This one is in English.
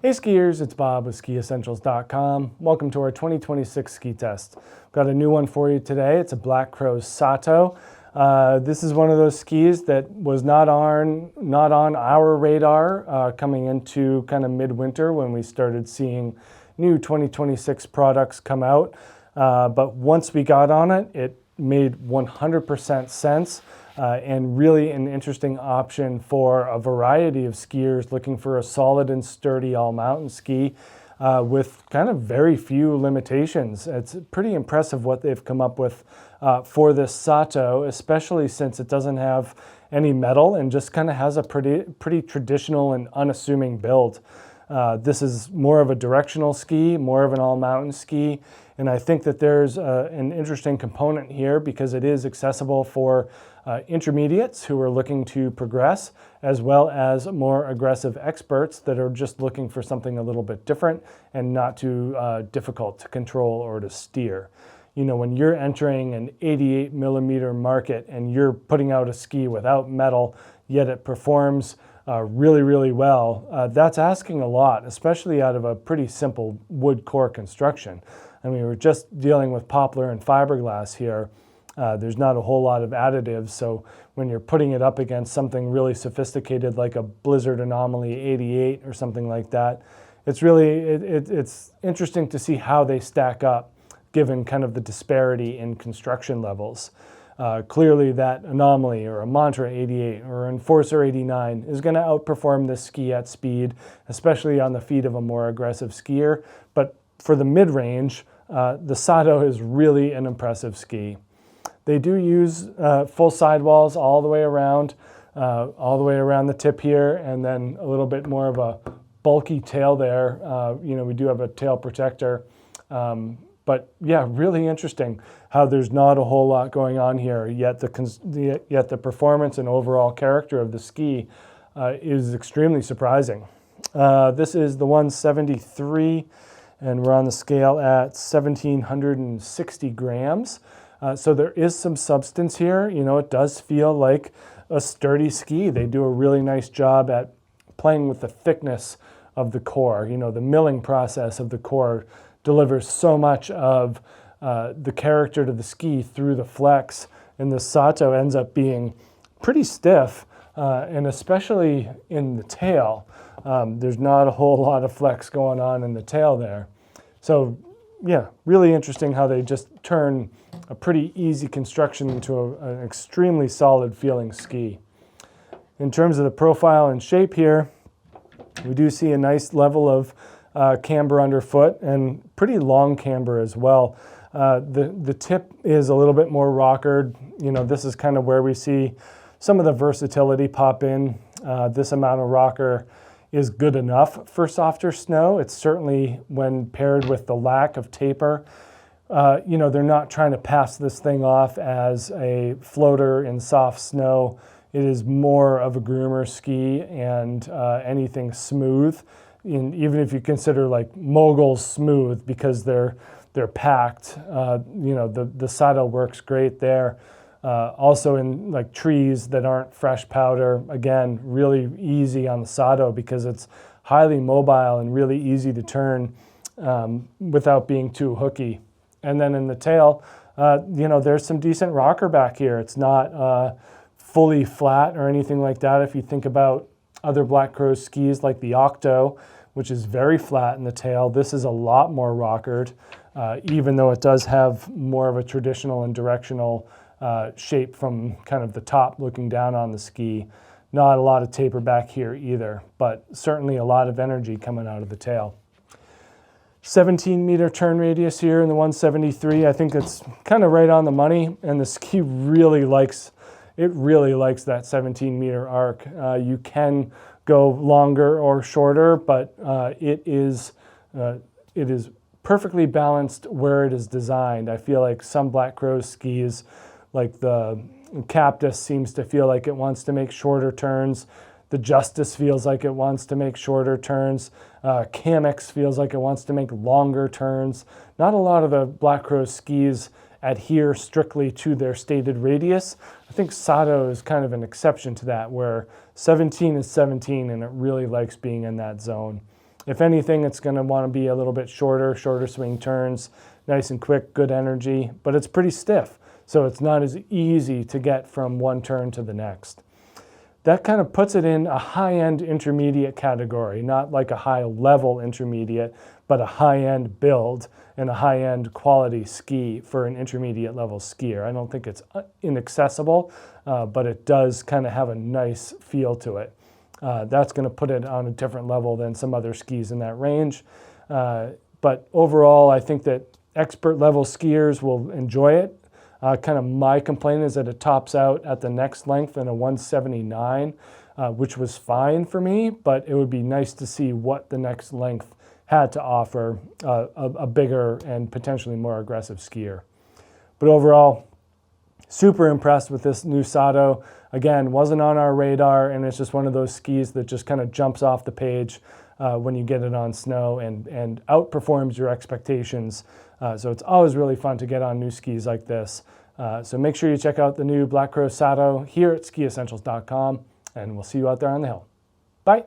Hey skiers, it's Bob with SkiEssentials.com. Welcome to our 2026 ski test. Got a new one for you today. It's a Black Crow Sato. This is one of those skis that was not on our radar coming into kind of midwinter when we started seeing new 2026 products come out. But once we got on it, it made 100% sense. And really an interesting option for a variety of skiers looking for a solid and sturdy all-mountain ski with kind of very few limitations. It's pretty impressive what they've come up with for this Sato, especially since it doesn't have any metal and just kind of has a pretty traditional and unassuming build. This is more of a directional ski, more of an all-mountain ski, and I think that there's an interesting component here because it is accessible for intermediates who are looking to progress, as well as more aggressive experts that are just looking for something a little bit different and not too difficult to control or to steer. You know, when you're entering an 88 millimeter market and you're putting out a ski without metal, yet it performs really well, that's asking a lot, especially out of a pretty simple wood core construction. I mean, we're just dealing with poplar and fiberglass here. There's not a whole lot of additives, so when you're putting it up against something really sophisticated like a Blizzard Anomaly 88 or something like that, it's really, it's interesting to see how they stack up given kind of the disparity in construction levels. Clearly that Anomaly or a Mantra 88 or Enforcer 89 is going to outperform this ski at speed, especially on the feet of a more aggressive skier. But for the mid-range, the Sato is really an impressive ski. They do use full sidewalls all the way around the tip here, and then a little bit more of a bulky tail there. You know, we do have a tail protector. But yeah, really interesting how there's not a whole lot going on here, yet the performance and overall character of the ski is extremely surprising. This is the 173, and we're on the scale at 1,760 grams. So there is some substance here. You know, it does feel like a sturdy ski. They do a really nice job at playing with the thickness of the core. You know, the milling process of the core delivers so much of the character to the ski through the flex, and the Sato ends up being pretty stiff, and especially in the tail. There's not a whole lot of flex going on in the tail there. So yeah, really interesting how they just turn a pretty easy construction into an extremely solid feeling ski. In terms of the profile and shape here, we do see a nice level of camber underfoot and pretty long camber as well. The tip is a little bit more rockered. You know, this is kind of where we see some of the versatility pop in. This amount of rocker is good enough for softer snow. It's certainly, when paired with the lack of taper, you know, they're not trying to pass this thing off as a floater in soft snow. It is more of a groomer ski and anything smooth. Even if you consider like moguls smooth because they're packed, you know, the Sato works great there. Also in like trees that aren't fresh powder, again, really easy on the Sato because it's highly mobile and really easy to turn without being too hooky. And then in the tail, you know, there's some decent rocker back here. It's not fully flat or anything like that. If you think about other Black Crow skis like the Octo, which is very flat in the tail, this is a lot more rockered, even though it does have more of a traditional and directional shape from kind of the top looking down on the ski. Not a lot of taper back here either, but certainly a lot of energy coming out of the tail. 17 meter turn radius here in the 173. I think that's kind of right on the money, and the ski really likes that 17 meter arc. You can go longer or shorter, but it is perfectly balanced where it is designed. I feel like some Black Crow skis, like the Cactus, seems to feel like it wants to make shorter turns. The Justice feels like it wants to make shorter turns. Kamix feels like it wants to make longer turns. Not a lot of the Black Crow skis adhere strictly to their stated radius. I think Sato is kind of an exception to that, where 17 is 17 and it really likes being in that zone. If anything, it's going to want to be a little bit shorter swing turns, nice and quick, good energy, but it's pretty stiff. So it's not as easy to get from one turn to the next. That kind of puts it in a high-end intermediate category, not like a high-level intermediate, but a high-end build and a high-end quality ski for an intermediate level skier. I don't think it's inaccessible, but it does kind of have a nice feel to it. That's going to put it on a different level than some other skis in that range. But overall, I think that expert level skiers will enjoy it. Kind of my complaint is that it tops out at the next length in a 179, which was fine for me, but it would be nice to see what the next length had to offer a bigger and potentially more aggressive skier. But overall, super impressed with this new Sato. Again, wasn't on our radar, and it's just one of those skis that just kind of jumps off the page when you get it on snow and outperforms your expectations. So it's always really fun to get on new skis like this. So make sure you check out the new Black Crow Sato here at SkiEssentials.com, and we'll see you out there on the hill. Bye.